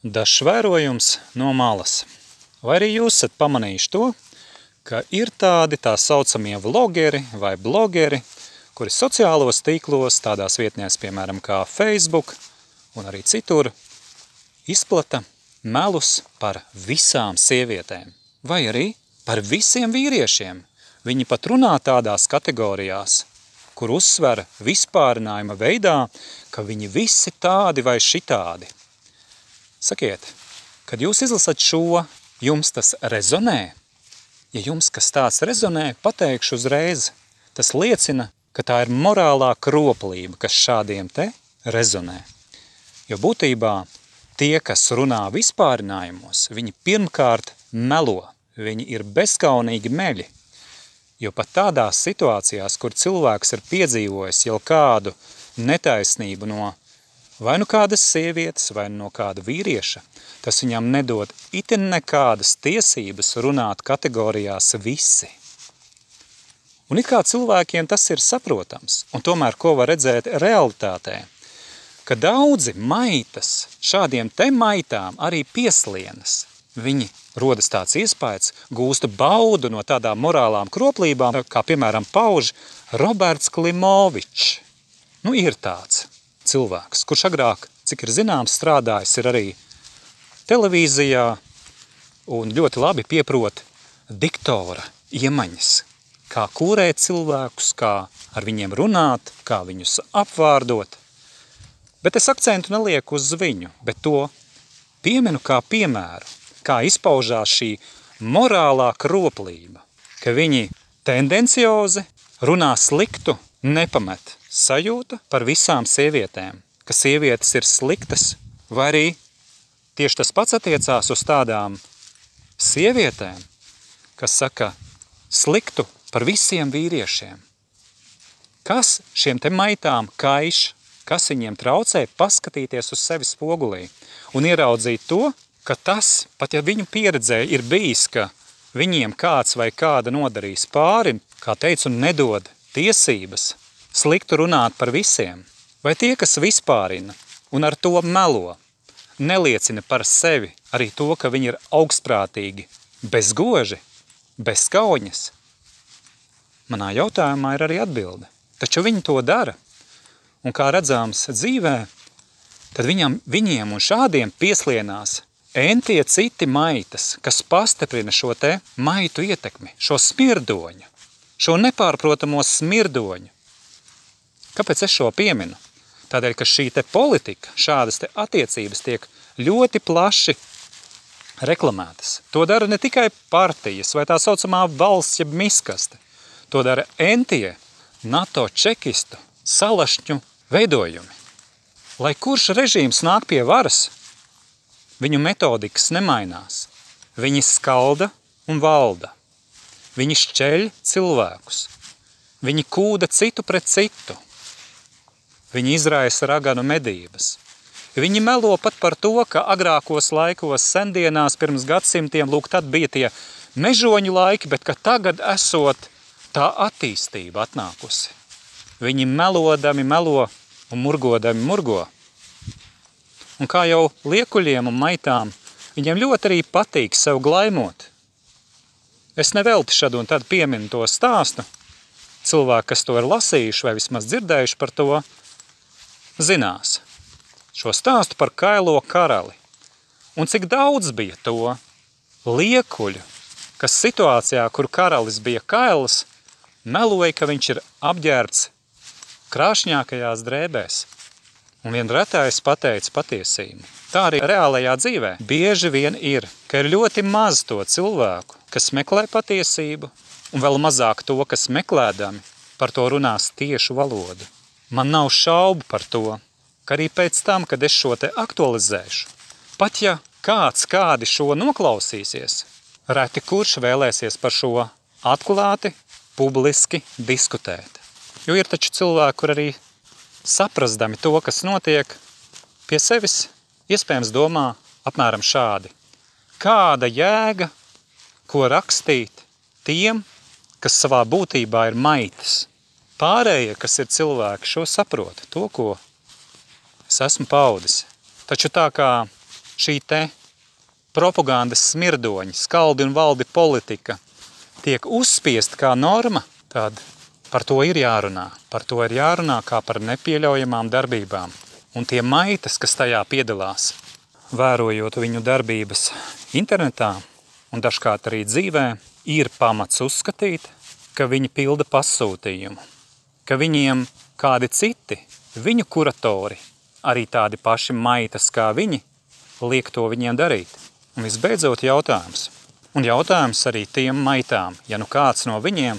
Dažs vērojums no malas. Vai arī jūs esat pamanījuši to, ka ir tādi tā saucamie vlogeri vai blogeri, kuri sociālos tīklos, tādās vietnēs, piemēram, kā Facebook un arī citur, izplata melus par visām sievietēm vai arī par visiem vīriešiem. Viņi pat runā tādās kategorijās, kur uzsver vispārinājuma veidā, ka viņi visi tādi vai šitādi. Sakiet, kad jūs izlasat šo, jums tas rezonē? Ja jums kas tāds rezonē, pateikšu uzreiz. Tas liecina, ka tā ir morālā kroplība, kas šādiem te rezonē. Jo būtībā tie, kas runā vispārinājumos, viņi pirmkārt melo, viņi ir bezkaunīgi meļi. Jo pat tādās situācijās, kur cilvēks ir piedzīvojis jau kādu netaisnību no vai nu kādas sievietes, vai no kāda vīrieša, tas viņam nedod itin nekādas tiesības runāt kategorijās visi. Un it kā cilvēkiem tas ir saprotams, un tomēr ko var redzēt realitātē, ka daudzi maitas, šādiem te maitām arī pieslienas. Viņi rodas tāds iespējas, gūsta baudu no tādām morālām kroplībām, kā piemēram pauž Roberts Klimovičs. Ir tāds cilvēks, kurš agrāk, cik ir zināms, strādājis ir arī televīzijā un ļoti labi pieprot diktora iemaņas, kā kūrēt cilvēkus, kā ar viņiem runāt, kā viņus apvārdot. Bet es akcentu nelieku uz viņu, bet to pieminu kā piemēru, kā izpaužās šī morālā kroplība, ka viņi tendenciozi runā sliktu, nepamet sajūta par visām sievietēm, ka sievietes ir sliktas, vai arī tieši tas pats attiecās uz tādām sievietēm, kas saka sliktu par visiem vīriešiem. Kas šiem te maitām kaiš, kas viņiem traucē paskatīties uz sevi spogulī un ieraudzīt to, ka tas, pat ja viņu pieredzē ir bijis, ka viņiem kāds vai kāda nodarīs pāri, kā teicu, nedod tiesības sliktu runāt par visiem, vai tie, kas vispārina un ar to melo, neliecina par sevi arī to, ka viņi ir augstprātīgi, bezgoži, bez kauņas? Manā jautājumā ir arī atbilde. Taču viņi to dara, un kā redzams dzīvē, tad viņiem un šādiem pieslienās entie citi maitas, kas pastiprina šo te maitu ietekmi, šo smirdoņu, šo nepārprotamo smirdoņu. Kāpēc es šo pieminu? Tādēļ, ka šī te politika, šādas te attiecības tiek ļoti plaši reklamētas. To dara ne tikai partijas vai tā saucamā valsts jeb miskaste. To dara entie NATO čekistu salašņu veidojumi. Lai kurš režīms nāk pie varas, viņu metodikas nemainās. Viņi skalda un valda. Viņi šķeļ cilvēkus. Viņi kūda citu pret citu. Viņi izraisa raganu medības. Viņi melo pat par to, ka agrākos laikos, sendienās, pirms gadsimtiem, tad bija tie mežoņu laiki, bet ka tagad esot tā attīstība atnākusi. Viņi melodami melo un murgodami murgo. Un kā jau liekuļiem un maitām, viņiem ļoti arī patīk sev glaimot. Es nevelti šad un tad pieminu to stāstu. Cilvēki, kas to ir lasījuši vai vismaz dzirdējuši par to, zinās šo stāstu par kailo karali. Un cik daudz bija to liekuļu, kas situācijā, kur karalis bija kails, meloja, ka viņš ir apģērbts krāšņākajās drēbēs. Un vien retais pateica patiesību. Tā arī reālajā dzīvē bieži vien ir, ka ir ļoti maz to cilvēku, kas meklē patiesību, un vēl mazāk to, kas meklēdami par to runās tiešu valodu. Man nav šaubu par to, ka arī pēc tam, kad es šo te aktualizēšu, pat ja kādi šo noklausīsies, reti kurš vēlēsies par šo atklāti, publiski diskutēt. Jo ir taču cilvēki, kur arī saprastami to, kas notiek, pie sevis iespējams domā apmēram šādi. Kāda jēga, ko rakstīt tiem, kas savā būtībā ir maitas? Pārējie, kas ir cilvēki, šo saprot, to, ko es esmu paudis. Taču tā kā šī te propagandas smirdoņi, skaldi un valdi politika tiek uzspiest kā norma, tad par to ir jārunā. Par to ir jārunā kā par nepieļaujamām darbībām. Un tie maitas, kas tajā piedalās, vērojot viņu darbības internetā un dažkārt arī dzīvē, ir pamats uzskatīt, ka viņi pilda pasūtījumu, ka viņiem kādi citi, viņu kuratori, arī tādi paši maitas kā viņi, liek to viņiem darīt. Un visbeidzot jautājums. Un jautājums arī tiem maitām, ja nu kāds no viņiem,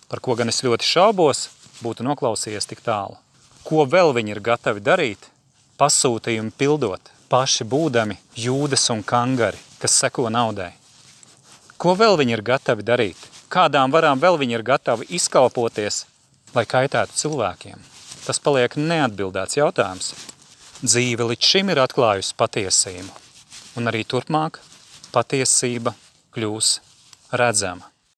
par ko gan es ļoti šaubos, būtu noklausījies tik tālu. Ko vēl viņi ir gatavi darīt, pasūtījumu pildot, paši būdami jūdas un kangari, kas seko naudai? Ko vēl viņi ir gatavi darīt? Kādām varām vēl viņi ir gatavi izkalpoties, lai kaitētu cilvēkiem? Tas paliek neatbildēts jautājums. Dzīve līdz šim ir atklājusi patiesību, un arī turpmāk patiesība kļūs redzama.